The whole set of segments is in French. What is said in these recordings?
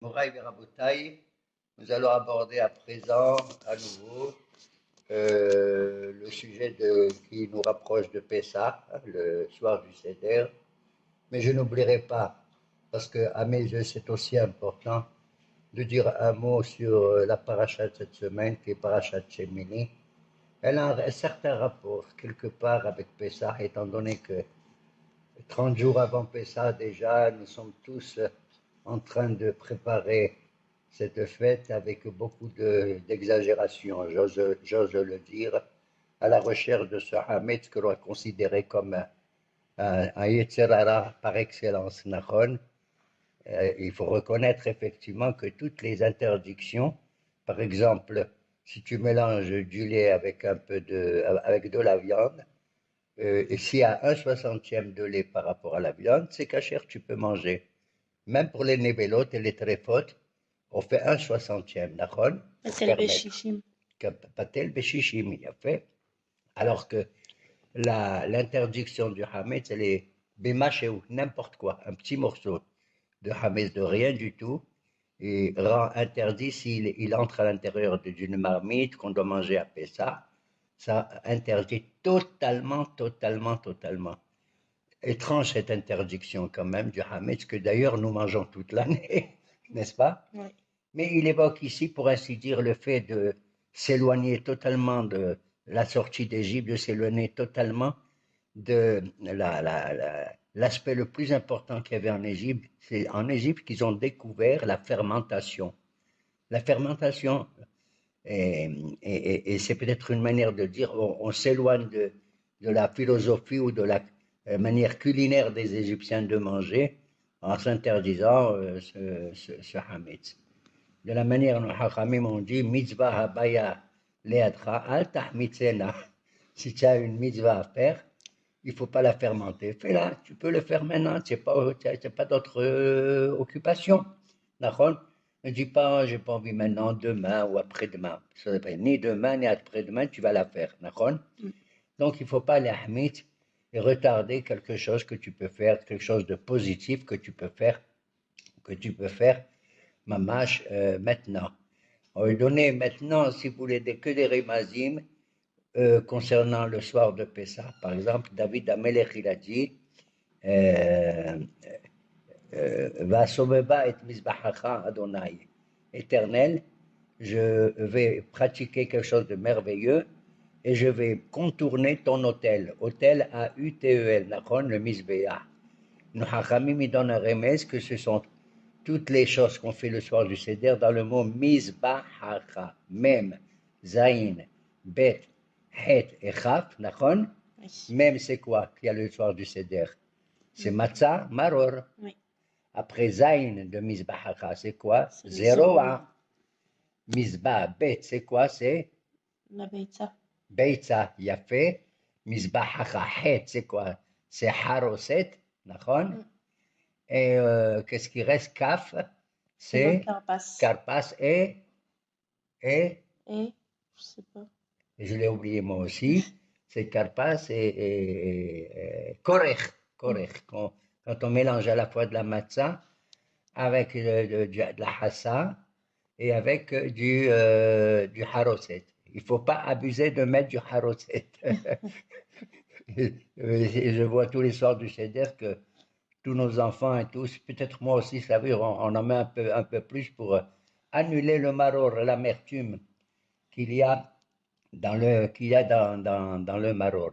Moraï Rabotaï, nous allons aborder à présent, à nouveau, le sujet qui nous rapproche de Pessah, le soir du Seder. Mais je n'oublierai pas, parce que à mes yeux c'est aussi important, de dire un mot sur la paracha de cette semaine, qui est paracha de Shemini. Elle a un certain rapport, quelque part, avec Pessah, étant donné que 30 jours avant Pessah, déjà, nous sommes tous en train de préparer cette fête avec beaucoup d'exagération, j'ose le dire, à la recherche de ce Hametz que l'on a considéré comme un Yetzer Hara par excellence, Nachon. Il faut reconnaître effectivement que toutes les interdictions, par exemple, si tu mélanges du lait avec avec de la viande, et s'il y a un soixantième de lait par rapport à la viande, c'est cachère, tu peux manger. Même pour les névélotes et les tréfotes, on fait un soixantième, d'accord? Pour Patel permettre. Beshishim. Patel Beshishim, il a fait. Alors que l'interdiction du Hametz, elle est Bémachéou, n'importe quoi, un petit morceau de Hametz de rien du tout, et rend interdit s'il entre à l'intérieur d'une marmite qu'on doit manger à Pessah. Ça interdit totalement, totalement, totalement. Étrange cette interdiction quand même du Hametz, que d'ailleurs nous mangeons toute l'année, n'est-ce pas? Oui. Mais il évoque ici, pour ainsi dire, le fait de s'éloigner totalement de la sortie d'Égypte, de s'éloigner totalement de l'aspect le plus important qu'il y avait en Égypte. C'est en Égypte qu'ils ont découvert la fermentation. La fermentation, et c'est peut-être une manière de dire, on s'éloigne de la philosophie ou de la manière culinaire des Égyptiens de manger en s'interdisant ce hametz. De la manière dont les Hachamim ont dit, mitzvah habaya leadcha al tahmitzena. Si tu as une mitzvah à faire, il ne faut pas la fermenter. Fais-la, tu peux le faire maintenant, tu n'as pas d'autre occupation. D'accord? Ne dis pas, j'ai pas envie maintenant, demain ou après-demain. Ni demain ni après-demain, tu vas la faire. D'accord? Donc, il ne faut pas l'ahmit et retarder quelque chose que tu peux faire, quelque chose de positif que tu peux faire, mamash, maintenant. On va donner maintenant, si vous voulez, que des rimazim concernant le soir de Pessah. Par exemple, David Amelech, il a dit Vasoveba et Mizbahacha Adonai. Éternel, je vais pratiquer quelque chose de merveilleux et je vais contourner ton autel. Autel A-U-T-E-L, Nachon, le Mizbeah. Nous, Hachamim, il donne un remède que ce sont toutes les choses qu'on fait le soir du Seder dans le mot Mizbahacha, Mem, Zain, Bet, Het et Chaf, Nachon. Oui. Mem, c'est quoi qu'il y a le soir du Seder? C'est Matzah, Maror. Oui. Après Zain de Mizbahacha, c'est quoi? C'est le Zéroa. Mizbah, Bet, c'est quoi? C'est La Beitza. Beitza, Yafé. Mizbahacha, Het, c'est quoi? C'est Haroset, Nachon. Et qu'est-ce qui reste? Kaf, c'est Karpas. Karpas Et, je sais pas. je l'ai oublié moi aussi, c'est Karpas et Korech. Korech. Quand on mélange à la fois de la matzah avec de la hassa et avec du haroset. Il ne faut pas abuser de mettre du haroset. Je vois tous les soirs du Seder que tous nos enfants et tous, peut-être moi aussi, ça veut dire, on en met un peu plus pour annuler le maror, l'amertume qu'il y a dans le maror.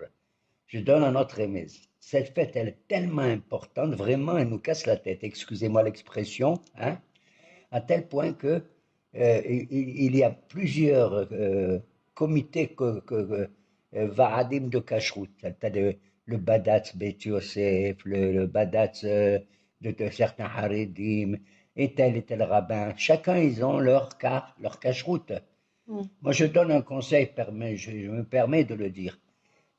Je donne un autre remède. Cette fête, elle est tellement importante, vraiment, elle nous casse la tête, excusez-moi l'expression, hein, à tel point que il y a plusieurs comités Va'adim de Kashrut. Tu as le Badatz Bet Yosef, le Badatz de certains Haredim, et tel rabbin. Chacun, ils ont leur cas, leur Kashrut. Moi, je donne un conseil, je me permets de le dire.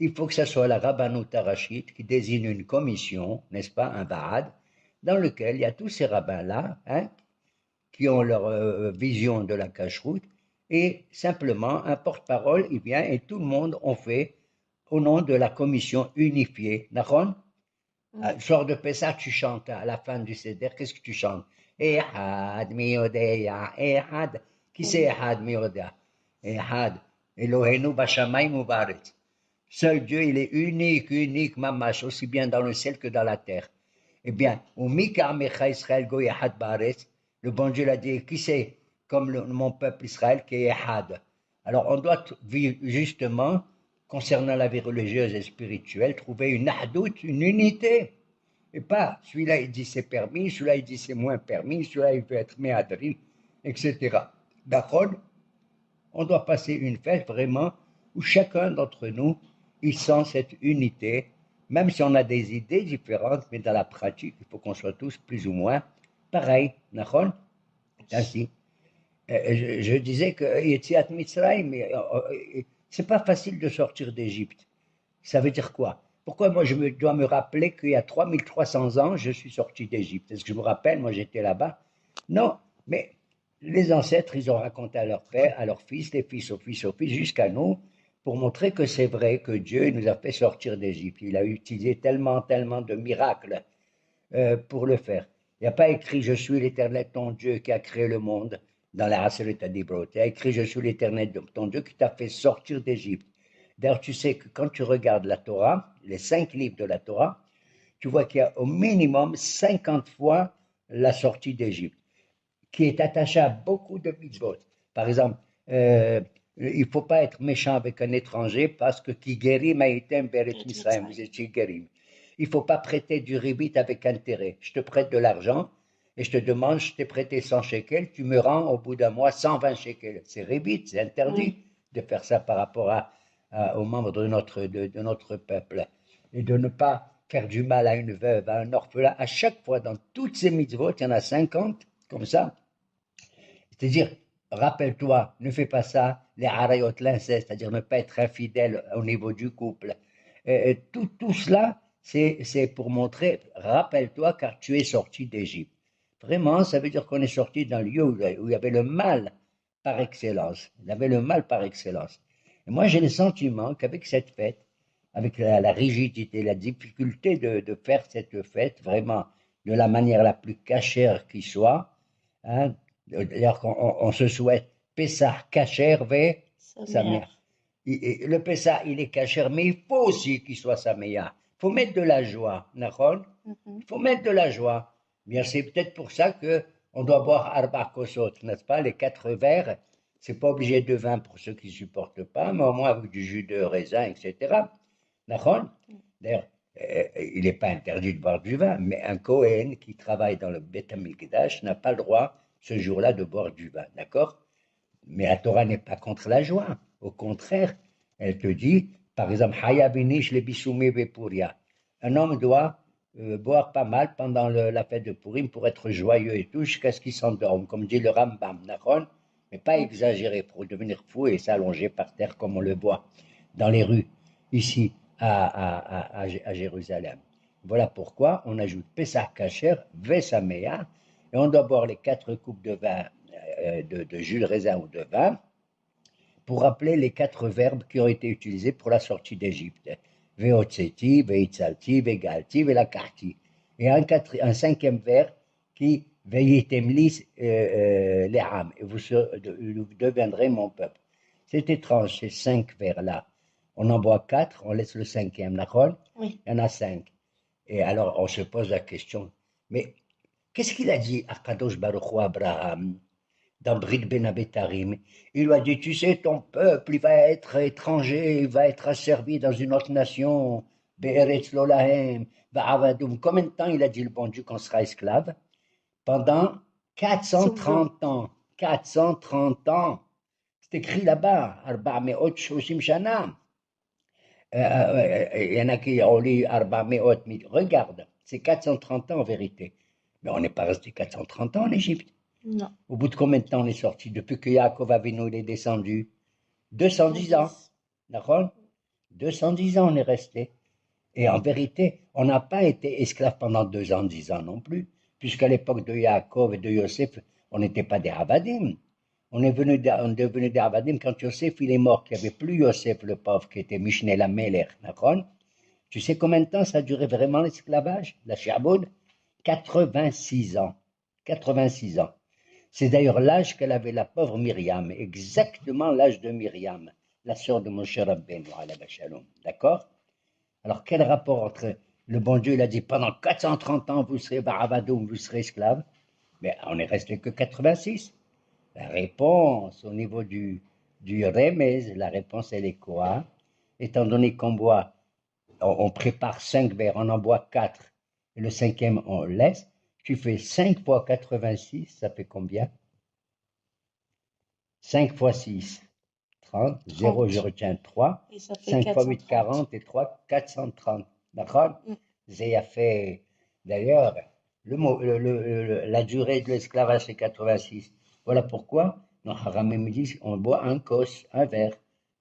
Il faut que ce soit la Rabbanout Arachite qui désigne une commission, n'est-ce pas, un Va'ad, dans lequel il y a tous ces rabbins-là, hein, qui ont leur vision de la cache-route, et simplement un porte-parole, il vient et tout le monde on fait au nom de la commission unifiée. Nahon? Le soir de Pessah, tu chantes à la fin du Seder, qu'est-ce que tu chantes? Ehad mi yodea, Ehad. Qui c'est Ehad mi yodea? Ehad. Elohenu bashamayim ubaretz. Seul Dieu, il est unique, unique, mamash, aussi bien dans le ciel que dans la terre. Eh bien, le bon Dieu l'a dit, qui c'est comme mon peuple Israël qui est Had. Alors, on doit justement, concernant la vie religieuse et spirituelle, trouver une ahdout, une unité. Et pas, celui-là il dit c'est permis, celui-là il dit c'est moins permis, celui-là il veut être méadrine, etc. D'accord? On doit passer une fête vraiment où chacun d'entre nous, il sent cette unité, même si on a des idées différentes, mais dans la pratique, il faut qu'on soit tous plus ou moins pareils. D'accord? Ainsi. Je disais que Yetziat Mitzrayim, c'est pas facile de sortir d'Égypte. Ça veut dire quoi? Pourquoi moi je dois me rappeler qu'il y a 3300 ans, je suis sorti d'Égypte? Est-ce que je me rappelle, moi j'étais là-bas? Non, mais les ancêtres, ils ont raconté à leur père, à leur fils, les fils aux fils aux fils, jusqu'à nous, pour montrer que c'est vrai que Dieu nous a fait sortir d'Égypte. Il a utilisé tellement, tellement de miracles pour le faire. Il n'y a pas écrit « Je suis l'Éternel ton Dieu qui a créé le monde » dans la Hassalut Adibrot. Il y a écrit « Je suis l'Éternel ton Dieu qui t'a fait sortir d'Égypte ». D'ailleurs, tu sais que quand tu regardes la Torah, les 5 livres de la Torah, tu vois qu'il y a au minimum 50 fois la sortie d'Égypte, qui est attachée à beaucoup de mitzvot. Par exemple, il ne faut pas être méchant avec un étranger parce que qui guérit maïtem beret Misraim, vous étiez guérim. Il ne faut pas prêter du ribit avec intérêt. Je te prête de l'argent et je te demande, je t'ai prêté 100 shekels, tu me rends au bout d'un mois 120 shekels. C'est ribit, c'est interdit de faire ça par rapport aux membres de notre peuple. Et de ne pas faire du mal à une veuve, à un orphelin. À chaque fois, dans toutes ces mitzvot, il y en a 50, comme ça. C'est-à-dire, rappelle-toi, ne fais pas ça, les harayot, l'inceste, c'est-à-dire ne pas être infidèle au niveau du couple. Tout cela, c'est pour montrer, rappelle-toi car tu es sorti d'Égypte. Vraiment, ça veut dire qu'on est sorti d'un lieu où il y avait le mal par excellence. Il y avait le mal par excellence. Et moi, j'ai le sentiment qu'avec cette fête, avec la rigidité, la difficulté de faire cette fête, vraiment de la manière la plus cachère qui soit, hein, d'ailleurs, on se souhaite Pessah Kacher ve Sameach. Le Pessah, il est Kacher, mais il faut aussi qu'il soit Sameach. Il faut mettre de la joie, d'accord? Il faut mettre de la joie. Bien, c'est peut-être pour ça qu'on doit boire Arba Kosot, n'est-ce pas? Les 4 verres, c'est pas obligé de vin pour ceux qui ne supportent pas, mais au moins avec du jus de raisin, etc. D'accord? D'ailleurs, il n'est pas interdit de boire du vin, mais un Kohen qui travaille dans le Beth Amikdash n'a pas le droit ce jour-là de boire du vin, d'accord? Mais la Torah n'est pas contre la joie. Au contraire, elle te dit, par exemple, Hayabinish le Bissoumé Bepuria. Un homme doit boire pas mal pendant la fête de Purim pour être joyeux et tout, jusqu'à ce qu'il s'endorme, comme dit le Rambam, d'accord? Mais pas exagérer pour devenir fou et s'allonger par terre comme on le voit dans les rues, ici à Jérusalem. Voilà pourquoi on ajoute Pesach Kacher, Vesamea, et on doit boire les 4 coupes de vin, de jus de raisin ou de vin, pour rappeler les 4 verbes qui ont été utilisés pour la sortie d'Égypte. Veotseti, Veitzalti, Vegalti, Velakarti. Et un 5e verbe qui Veitemlis Leham, et vous deviendrez mon peuple. C'est étrange, ces 5 vers-là. On en boit 4, on laisse le 5e, d'accord? Oui. Il y en a 5. Et alors, on se pose la question, mais qu'est-ce qu'il a dit à Kadosh Baruch Hu Abraham dans Brit Ben Abetarim? Il lui a dit, tu sais, ton peuple, il va être étranger, il va être asservi dans une autre nation, Be'eretz Lolahem, Ba'avadoum. Combien de temps il a dit le bon Dieu qu'on sera esclave? Pendant 430 ans. 430 ans. C'est écrit là-bas, Arba Me'ot Shoshim Shana. Il y en a qui ont lu Arba Me'ot, regarde, c'est 430 ans en vérité. Mais on n'est pas resté 430 ans en Égypte. Non. Au bout de combien de temps on est sorti? Depuis que Yaakov Avinu est descendu? 210 ans. D'accord? 210 ans on est resté. Et en vérité, on n'a pas été esclave pendant 210 ans non plus, puisqu'à l'époque de Yaakov et de Yosef, on n'était pas des Avadim. On est devenu des Avadim quand Yosef il est mort, qu'il n'y avait plus Yosef le pauvre qui était Mishneh la Meler. D'accord? Tu sais combien de temps ça a duré vraiment l'esclavage, la Shaboud? 86 ans. 86 ans. C'est d'ailleurs l'âge qu'elle avait la pauvre Myriam, exactement l'âge de Myriam, la sœur de Moshe Rabbeinu, alayhi shalom. D'accord? Alors, quel rapport entre le bon Dieu, il a dit pendant 430 ans, vous serez barabadoum, vous serez esclave, mais on est resté que 86. La réponse au niveau du remez, la réponse elle est quoi? Étant donné qu'on boit, on prépare 5 verres, on en boit 4, et le cinquième on laisse, tu fais 5 fois 86, ça fait combien? 5 fois 6, 30, 0 je retiens 3, Et ça fait 5 fois 8, 40, et 3, 430. D'accord? J'ai fait, d'ailleurs, la durée de l'esclavage c'est 86. Voilà pourquoi, nos haramim me disent, on boit un kos, un verre.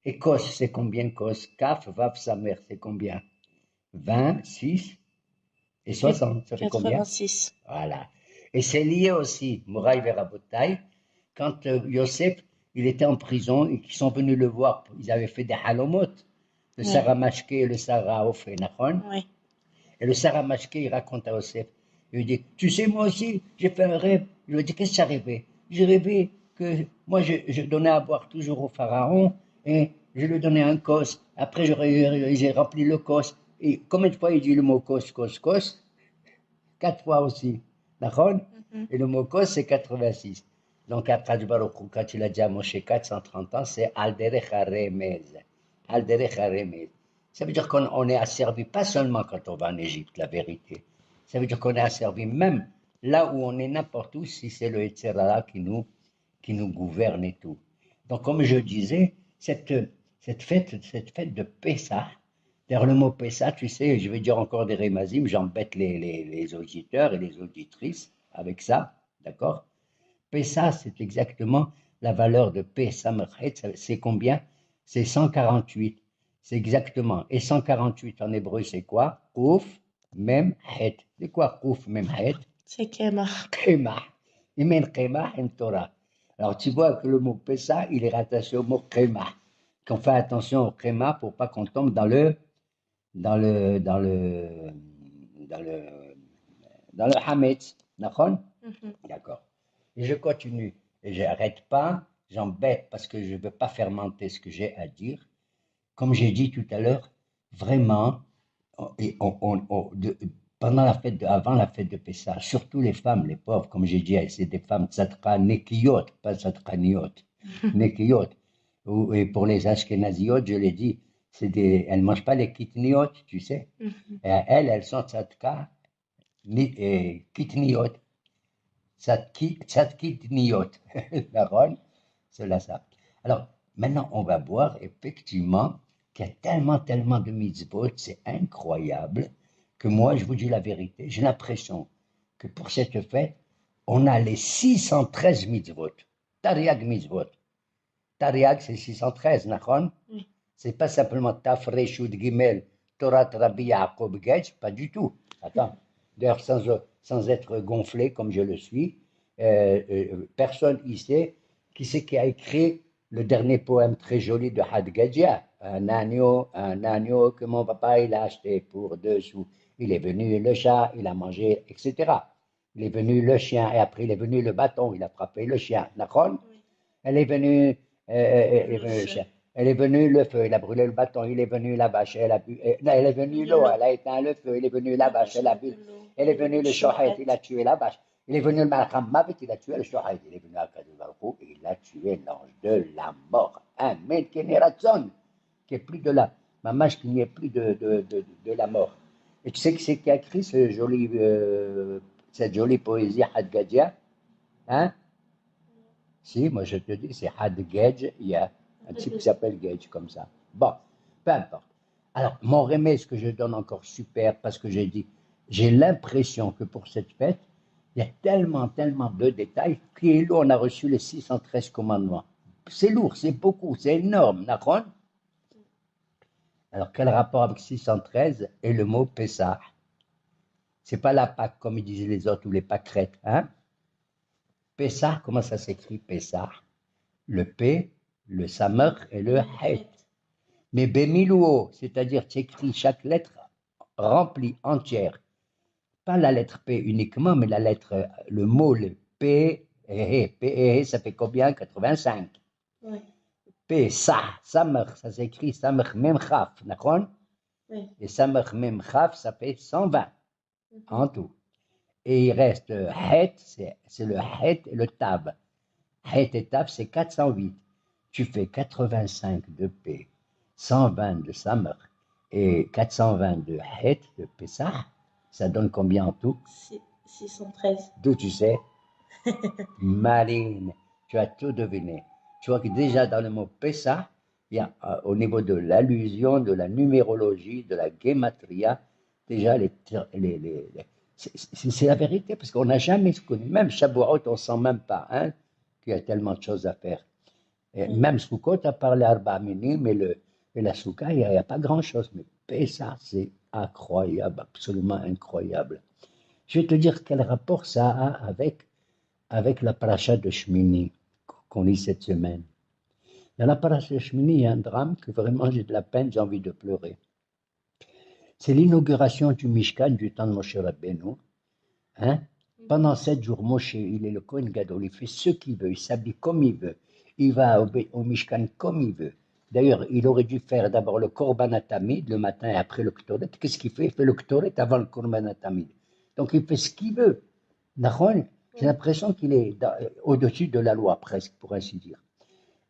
Et kos, c'est combien kos? Kaf, vav, samer, c'est combien? 20, 6 et 60, ça fait combien? 86. Voilà. Et c'est lié aussi, Moraï Verabotai, quand Yosef, il était en prison et qu'ils sont venus le voir, ils avaient fait des halomot, le Sarah Mashke et le Sarah Ophé, Oui. et le Sarah Mashke, il raconte à Yosef, il lui dit, tu sais, moi aussi, j'ai fait un rêve. Il lui dit, qu'est-ce que tu as rêvé? J'ai rêvé que moi, je donnais à boire toujours au pharaon, et je lui donnais un kos. Après, j'ai rempli le kos. Et combien de fois il dit le mot kos, kos, kos? 4 fois aussi. D'accord? Et le mot kos, c'est 86. Donc, après, quand il a dit à Moshe 430 ans, c'est Alderech Haremez. Alderech Haremez. Ça veut dire qu'on est asservi, pas seulement quand on va en Égypte, la vérité. Ça veut dire qu'on est asservi même là où on est n'importe où, si c'est le Yetzirah qui nous gouverne et tout. Donc, comme je disais, cette fête de Pessah, d'ailleurs, le mot Pessah, tu sais, je vais dire encore des rémazim, j'embête les auditeurs et les auditrices avec ça, d'accord? Pessah, c'est exactement la valeur de Pessah, c'est combien? C'est 148, c'est exactement. Et 148 en hébreu, c'est quoi? Ouf, mem, het. C'est quoi ouf, mem, het? C'est Kemach. Kemah. Imen Kemah, en Torah. Alors, tu vois que le mot Pessah, il est rattaché au mot Kemah. Qu'on fait attention au Kemah pour pas qu'on tombe dans le Hametz, d'accord? D'accord. Et je continue. Et je n'arrête pas, j'embête parce que je ne veux pas fermenter ce que j'ai à dire. Comme j'ai dit tout à l'heure, vraiment, pendant la fête, avant la fête de Pessah, surtout les femmes, les pauvres, comme j'ai dit, c'est des femmes tzadka nekiyot, pas tzadkaniot, nekiyot. Et pour les ashkenaziyot, je l'ai dit, elles ne mangent pas les kitniot, tu sais. Et elles sont tzadka kitniot. Tzadkitniot. D'accord? C'est là ça. Alors, maintenant, on va voir effectivement qu'il y a tellement de mitzvot, c'est incroyable, que moi, je vous dis la vérité, j'ai l'impression que pour cette fête, on a les 613 mitzvot. Tariag mitzvot. Tariag, c'est 613, d'accord? Oui. C'est pas simplement Tafreshud Gimel, Torah Rabbi Yaakov Getz, pas du tout. Attends, d'ailleurs, sans être gonflé comme je le suis, personne ici, qui c'est qui a écrit le dernier poème très joli de Had Gadjia, un agneau que mon papa il a acheté pour 2 sous. Il est venu le chat, il a mangé, etc. Il est venu le chien, et après il est venu le bâton, il a frappé le chien. D'accord? Elle est venue, le chien. Elle est venue le feu, il a brûlé le bâton, il est venu la vache, elle a bu, elle est venue l'eau, elle a éteint le feu, il est venu la vache, elle a bu, elle est venue le shohet, il a tué la vache, il est venu le malcham mavet, il a tué le shohet, il est venu à Kadouvarou et il a tué l'ange de la mort. Amen, Keneratson, qui est plus de la, mamache qui n'y est plus de la mort. Et tu sais qui c'est qui a écrit cette jolie poésie Hadgadia? Hein? Si, moi je te dis, c'est Had Gage, il y a un type qui s'appelle Gage comme ça. Bon, peu importe. Alors, mon remède, ce que je donne encore super, parce que j'ai l'impression que pour cette fête, il y a tellement de détails, puis là, on a reçu les 613 commandements. C'est lourd, c'est beaucoup, c'est énorme, d'accord? Alors, quel rapport avec 613 et le mot Pessah? C'est pas la Pâque, comme ils disaient les autres, ou les pâquerettes, hein? Pessah, comment ça s'écrit, Pessah? Le P, le Samer et le Het. Mais Bemiluo, c'est-à-dire tu écris chaque lettre remplie entière pas la lettre P uniquement, mais la lettre, le mot, le P, ça fait combien? 85. Oui, P, samach, ça s'écrit samach mem chaf, d'accord? oui. Et samach mem chaf, ça fait 120 en tout. Et il reste het, c'est le het et le tab. Het et tab, c'est 408. Tu fais 85 de P, 120 de samach et 420 de het, de Pessah. Ça donne combien en tout? 613. D'où tu sais? Marine, tu as tout deviné. Tu vois que déjà dans le mot Pessah, il y a au niveau de l'allusion, de la numérologie, de la gematria, déjà c'est la vérité, parce qu'on n'a jamais connu. Même Shavuot, on ne sent même pas hein, qu'il y a tellement de choses à faire. Et même Sukkot a parlé Arba Minim, et la Souka, il n'y a pas grand-chose. Mais Pessah, c'est incroyable, absolument incroyable. Je vais te dire quel rapport ça a avec la paracha de Shmini qu'on lit cette semaine. Dans la paracha de Shmini, il y a un drame que vraiment j'ai de la peine, j'ai envie de pleurer. C'est l'inauguration du Mishkan du temps de Moshe Rabbeinu. Hein? Pendant 7 jours, Moshe, il est le Kohen Gadol, il fait ce qu'il veut, il s'habille comme il veut, il va au Mishkan comme il veut. D'ailleurs, il aurait dû faire d'abord le Korban Atamid le matin et après le Ktoret. Qu'est-ce qu'il fait? Il fait le Ktoret avant le Korban Atamid. Donc il fait ce qu'il veut. J'ai l'impression qu'il est au-dessus de la loi, presque, pour ainsi dire.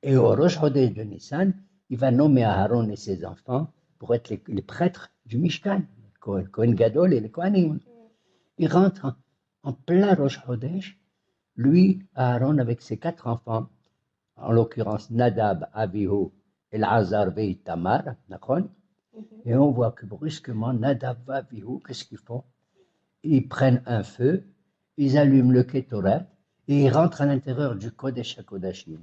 Et au Rosh Chodesh de Nissan, il va nommer Aaron et ses enfants pour être les prêtres du Mishkan, Kohen Gadol et les Kohanim. Il rentre en plein Rosh Chodesh, lui, Aaron, avec ses 4 enfants, en l'occurrence Nadab, Avihu, Elazar et Tamar, et on voit que brusquement, Nadab et Avihu, qu'est-ce qu'ils font? Ils prennent un feu, ils allument le Ketoret et ils rentrent à l'intérieur du Kodesh HaKodashim.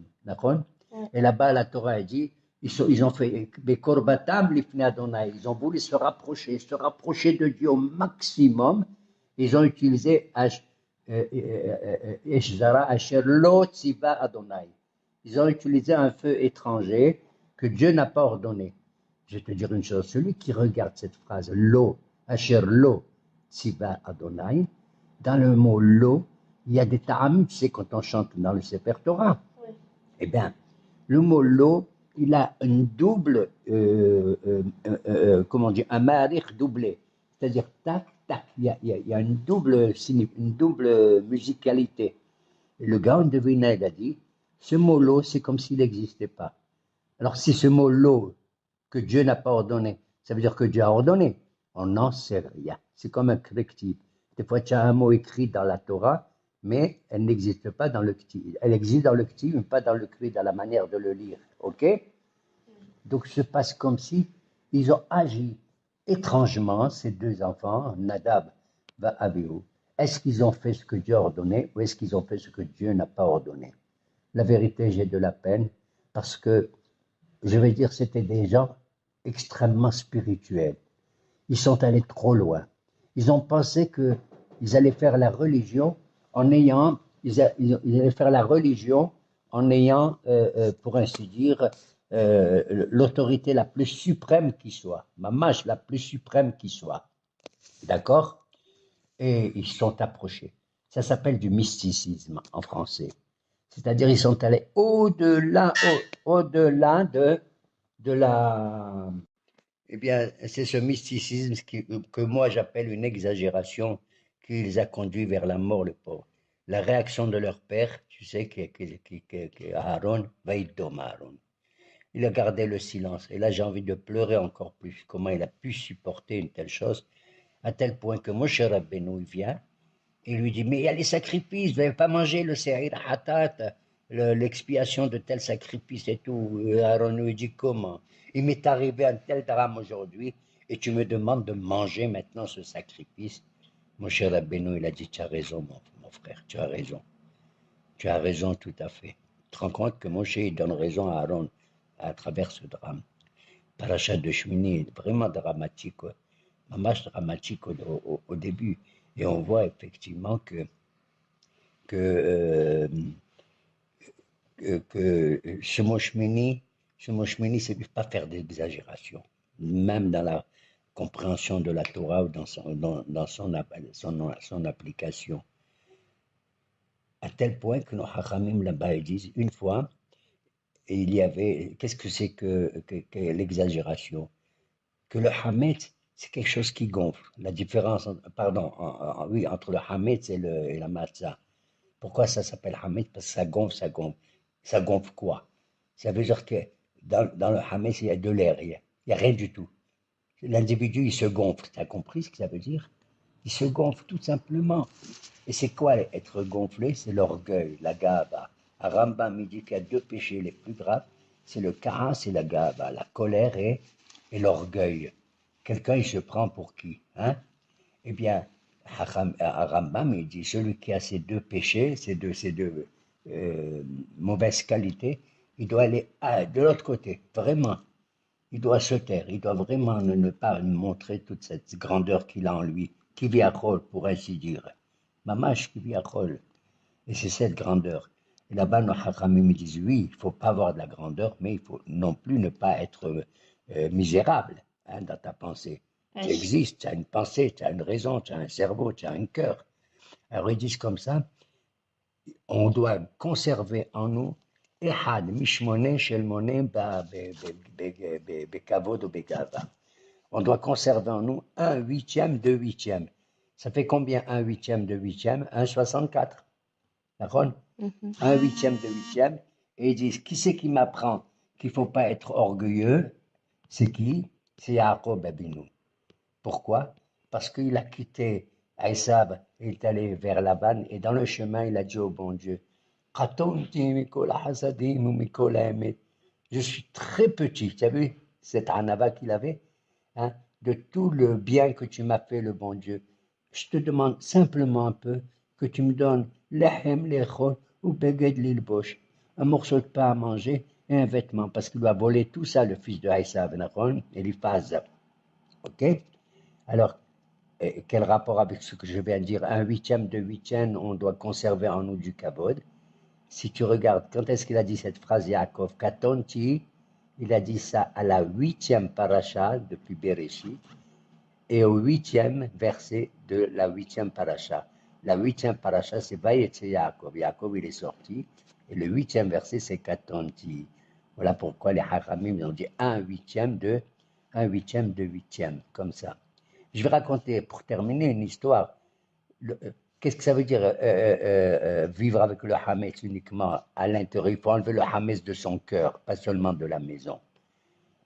Et là-bas, la Torah dit ils ont fait des korbatam lifnei Adonai. Ils ont voulu se rapprocher de Dieu au maximum. Ils ont utilisé Eshzara Asher Lo Tziva Adonai. Ils ont utilisé un feu étranger que Dieu n'a pas ordonné. Je vais te dire une chose, celui qui regarde cette phrase Lo, Asher Lo Tziva Adonai, dans le mot Lo, il y a des ta'amim, tu sais, quand on chante dans le Sefer Torah. Oui. Eh bien, le mot Lo, il a une double, comment dire, un ma'arich doublé. C'est-à-dire tac, tac, il y a une double musicalité. Et le Gaon de Vilna, il a dit, ce mot Lo, c'est comme s'il n'existait pas. Alors, si ce mot Lo, que Dieu n'a pas ordonné, ça veut dire que Dieu a ordonné. On n'en sait rien. C'est comme un correctif. Des fois, tu as un mot écrit dans la Torah, mais elle n'existe pas dans le Ktiv. Elle existe dans le Ktiv, mais pas dans le Ktiv, dans la manière de le lire. OK? Donc, se passe comme si ils ont agi étrangement, ces 2 enfants, Nadab et Abihu. Est-ce qu'ils ont fait ce que Dieu a ordonné ou est-ce qu'ils ont fait ce que Dieu n'a pas ordonné? La vérité, j'ai de la peine parce que, je vais dire, c'était des gens extrêmement spirituels. Ils sont allés trop loin. Ils ont pensé qu'ils allaient faire la religion en ayant, ils allaient faire la religion en ayant, pour ainsi dire, l'autorité la plus suprême qui soit, mamash la plus suprême qui soit. D'accord? Et ils sont approchés. Ça s'appelle du mysticisme en français. C'est-à-dire ils sont allés au-delà de la... Eh bien, c'est ce mysticisme que moi j'appelle une exagération qui les a conduits vers la mort, le pauvre. La réaction de leur père, tu sais, Aaron, Vaïdom Aaron. Il a gardé le silence. Et là, j'ai envie de pleurer encore plus. Comment il a pu supporter une telle chose, à tel point que Moshe Rabbeinu vient et lui dit, mais il y a les sacrifices, vous n'avez pas mangé le Seir Hatat, l'expiation de tel sacrifice et tout. Aaron lui dit, comment? Il m'est arrivé un tel drame aujourd'hui et tu me demandes de manger maintenant ce sacrifice. Moshe Rabbeinu, il a dit, tu as raison, mon frère, tu as raison. Tu as raison tout à fait. Tu te rends compte que Moshe, il donne raison à Aaron à travers ce drame. Parachat de Shmini est vraiment dramatique, mamash dramatique au début. Et on voit effectivement que ce mot Shmini, c'est ne pas faire d'exagération. Même dans compréhension de la Torah ou dans son application. À tel point que nos Hachamim là-bas disent, une fois, il y avait, qu'est-ce que c'est que l'exagération? Que le Hametz, c'est quelque chose qui gonfle. La différence, oui, entre le Hametz et la Matzah. Pourquoi ça s'appelle Hametz? Parce que ça gonfle, ça gonfle. Ça gonfle quoi? Ça veut dire que dans le Hametz, il y a de l'air, il n'y a rien du tout. L'individu, il se gonfle. Tu as compris ce que ça veut dire? Il se gonfle tout simplement. Et c'est quoi être gonflé? C'est l'orgueil, la gava. À Rambam, il dit qu'il y a deux péchés les plus graves, c'est le karas et la gava, la colère et l'orgueil. Quelqu'un, il se prend pour qui, hein? Eh bien, à Rambam, il dit, celui qui a ces deux péchés, ces deux mauvaises qualités, il doit aller de l'autre côté, vraiment. Il doit se taire, il doit vraiment ne pas montrer toute cette grandeur qu'il a en lui, qui vit à Chol, pour ainsi dire. Mamash qui vit à Chol. Et c'est cette grandeur. Et là-bas, nos Hachamim me disent, oui, il ne faut pas avoir de la grandeur, mais il faut non plus ne pas être misérable dans ta pensée. Tu existes, tu as une pensée, tu as une raison, tu as un cerveau, tu as un cœur. Alors ils disent comme ça, on doit conserver en nous Ehad, Mishmone, Shelmone, Bekavod ou Begava. On doit conserver en nous un huitième de huitième. Ça fait combien un huitième de huitième? 1,64. D'accord? Un huitième de huitième. Et ils disent, qui c'est qui m'apprend qu'il ne faut pas être orgueilleux? C'est qui? C'est Yaakov Abinu. Pourquoi? Parce qu'il a quitté Aïsab, il est allé vers Laban, et dans le chemin, il a dit au bon Dieu, je suis très petit. Tu as vu cette anava qu'il avait, hein, de tout le bien que tu m'as fait, le bon Dieu. Je te demande simplement un peu que tu me donnes lehem lechol ou beged lilbosh, un morceau de pain à manger et un vêtement, parce qu'il lui a volé tout ça, le fils de Aïsab, et l'Iphaz. Ok? Alors, quel rapport avec ce que je viens de dire? Un huitième de huitième, on doit conserver en nous du kavod. Si tu regardes, quand est-ce qu'il a dit cette phrase, Yaakov? Katonti, il a dit ça à la huitième paracha depuis Bereshit et au huitième verset de la huitième paracha. La huitième paracha, c'est Vayetse Yaakov. Yaakov, il est sorti. Et le huitième verset, c'est Katonti. Voilà pourquoi les Hachamim ont dit un huitième de huitième, comme ça. Je vais raconter, pour terminer, une histoire. Qu'est-ce que ça veut dire vivre avec le Hametz uniquement à l'intérieur? Il faut enlever le Hametz de son cœur, pas seulement de la maison.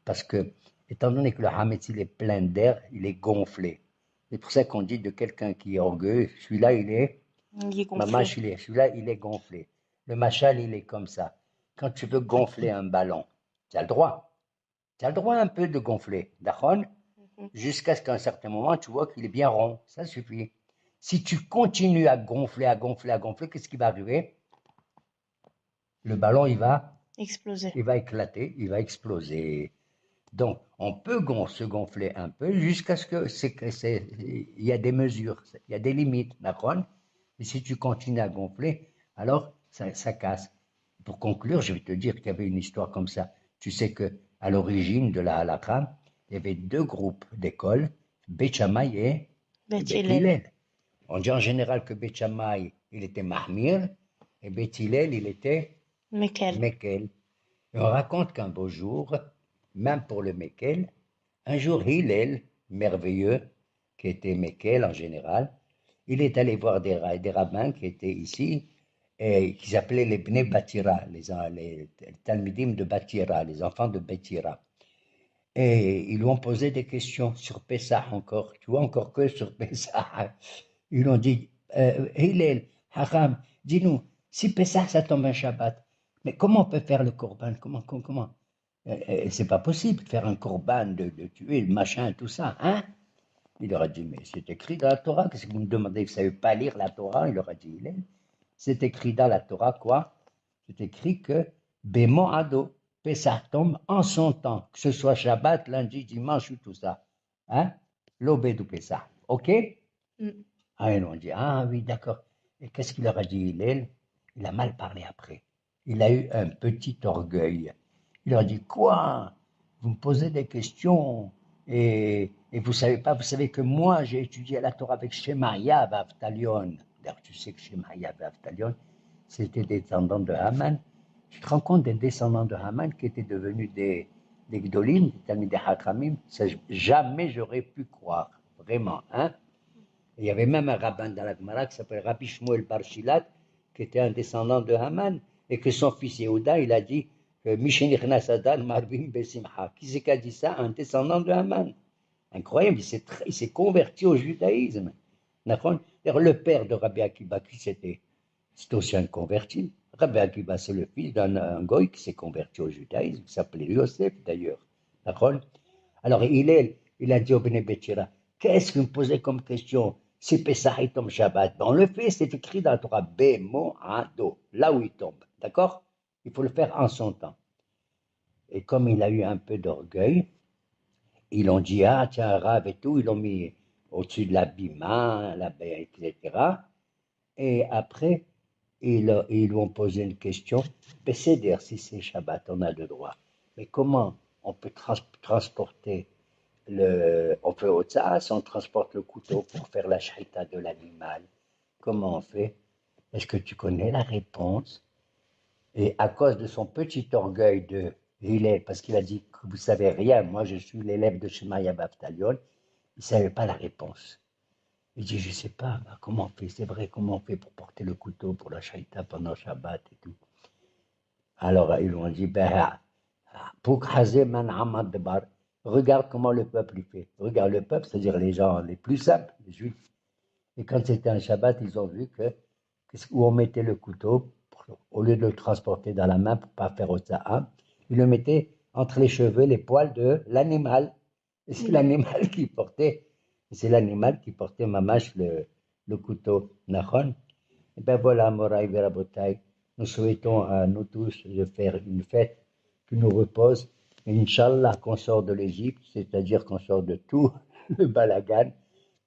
Parce que, étant donné que le Hametz, il est plein d'air, il est gonflé. C'est pour ça qu'on dit de quelqu'un qui est orgueilleux, celui-là, il est gonflé. Celui-là, il est gonflé. Le machal, il est comme ça. Quand tu veux gonfler un ballon, tu as le droit. Tu as le droit un peu de gonfler, d'accord? Jusqu'à ce qu'à un certain moment, tu vois qu'il est bien rond. Ça suffit. Si tu continues à gonfler, qu'est-ce qui va arriver? Le ballon, il va exploser. Il va éclater, il va exploser. Donc, on peut se gonfler un peu jusqu'à ce il y a des mesures, il y a des limites, d'accord? Et si tu continues à gonfler, alors ça casse. Pour conclure, je vais te dire qu'il y avait une histoire comme ça. Tu sais que à l'origine de la halakha, il y avait deux groupes d'écoles, Beth Shammai et Beth Hillel. On dit en général que Beth Shammai, il était Mahmir, et Beth Hillel, il était Mekel. Et on raconte qu'un beau jour, même pour le Mekel, un jour Hillel, merveilleux, qui était Mekel en général, il est allé voir des rabbins qui étaient ici, et qui s'appelaient les Bnei Batira, les Talmidim de Batira, les enfants de Batira. Et ils lui ont posé des questions sur Pessah encore, tu vois, encore que sur Pessah. Ils lui ont dit, Hillel, Haram, dis-nous, si Pessah ça tombe un Shabbat, mais comment on peut faire le korban? Comment? C'est pas possible de faire un korban, de tuer le machin, tout ça, hein? Il leur a dit, mais c'est écrit dans la Torah, qu'est-ce que vous me demandez? Vous ne savez pas lire la Torah? Il leur a dit, Hillel. C'est écrit dans la Torah quoi? C'est écrit que Bémon Ado, Pessah tombe en son temps, que ce soit Shabbat, lundi, dimanche ou tout ça. Hein? L'obéd ou Pessah. Ok? Ah, ils ont dit, ah oui, d'accord. Et qu'est-ce qu'il leur a dit, Hillel? Il a mal parlé après. Il a eu un petit orgueil. Il leur a dit, quoi? Vous me posez des questions Et vous savez pas, vous savez que moi, j'ai étudié la Torah avec Shemaya Avtalion. D'ailleurs, tu sais que Shemaya Avtalion, c'était des descendants de Haman. Tu te rends compte des descendants de Haman qui étaient devenus des Gdolim, des Hakramim? Ça, jamais j'aurais pu croire, vraiment. Hein? Il y avait même un rabbin dans la Gemara qui s'appelle Rabbi Shmuel Bar Shilat, qui était un descendant de Haman, et que son fils Yehuda, il a dit Mishenichnas Adan Marbim Besimcha. Qui c'est qui a dit ça? Un descendant de Haman. Incroyable, il s'est converti au judaïsme. Le père de Rabbi Akiba, qui c'était? C'était aussi un converti. Rabbi Akiba, c'est le fils d'un goy qui s'est converti au judaïsme, qui s'appelait Yosef d'ailleurs. Alors il a dit au Bnei Betchira, qu'est-ce que vous me posez comme question? C'est Pessah et tombe Shabbat. On le fait, c'est écrit dans la Torah, Bemoado, là où il tombe. D'accord? Il faut le faire en son temps. Et comme il a eu un peu d'orgueil, ils l'ont dit, ah tiens, Rav et tout, ils l'ont mis au-dessus de la bima, etc. Et après, ils lui ont posé une question. C'est-à-dire, si c'est Shabbat, on a le droit. Mais comment on peut transporter on fait Otsas, on transporte le couteau pour faire la shrita de l'animal. Comment on fait? Est-ce que tu connais la réponse? Et à cause de son petit orgueil de Hillel, parce qu'il a dit que vous savez rien, moi je suis l'élève de Shemaya Baftalion, il ne savait pas la réponse. Il dit, je ne sais pas, comment on fait? C'est vrai, comment on fait pour porter le couteau pour la shaita pendant Shabbat et tout. Alors ils lui ont dit, regarde comment le peuple fait. Regarde le peuple, c'est-à-dire les gens les plus simples, les juifs. Et quand c'était un Shabbat, ils ont vu où on mettait le couteau, au lieu de le transporter dans la main pour ne pas faire au sa'am, ils le mettaient entre les cheveux, les poils de l'animal. Et c'est l'animal qui portait, mamash le couteau. Nachon. Et bien voilà, Moraï Verabotai, nous souhaitons à nous tous de faire une fête qui nous repose. Et Inch'Allah, qu'on sort de l'Égypte, c'est-à-dire qu'on sort de tout le balagan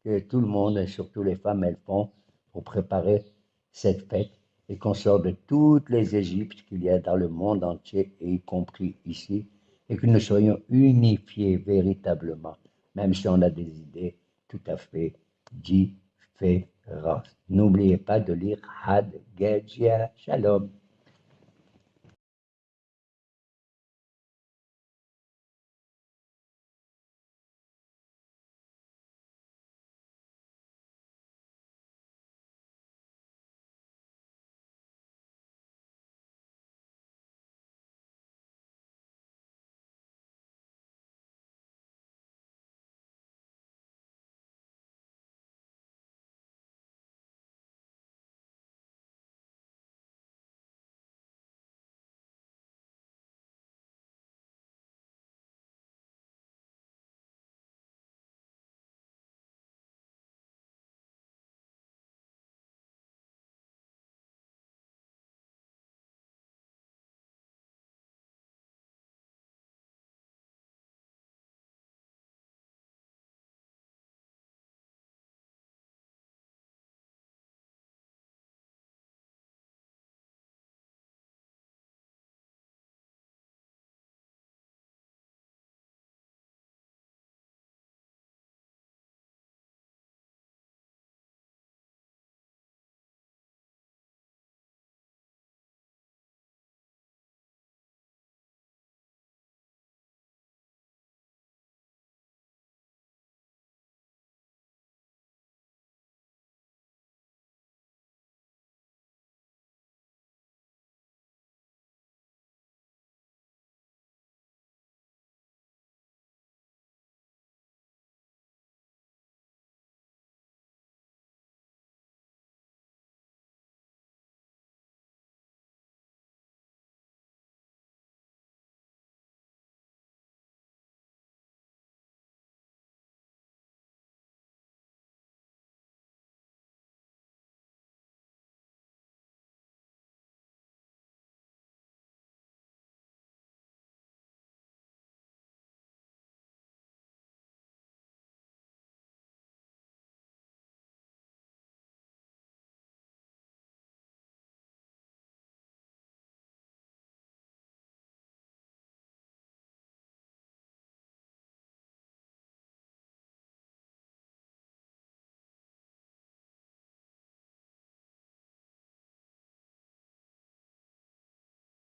que tout le monde, et surtout les femmes, elles font pour préparer cette fête, et qu'on sort de toutes les Égyptes qu'il y a dans le monde entier, et y compris ici, et que nous soyons unifiés véritablement, même si on a des idées tout à fait différentes. N'oubliez pas de lire Had Gedja Shalom.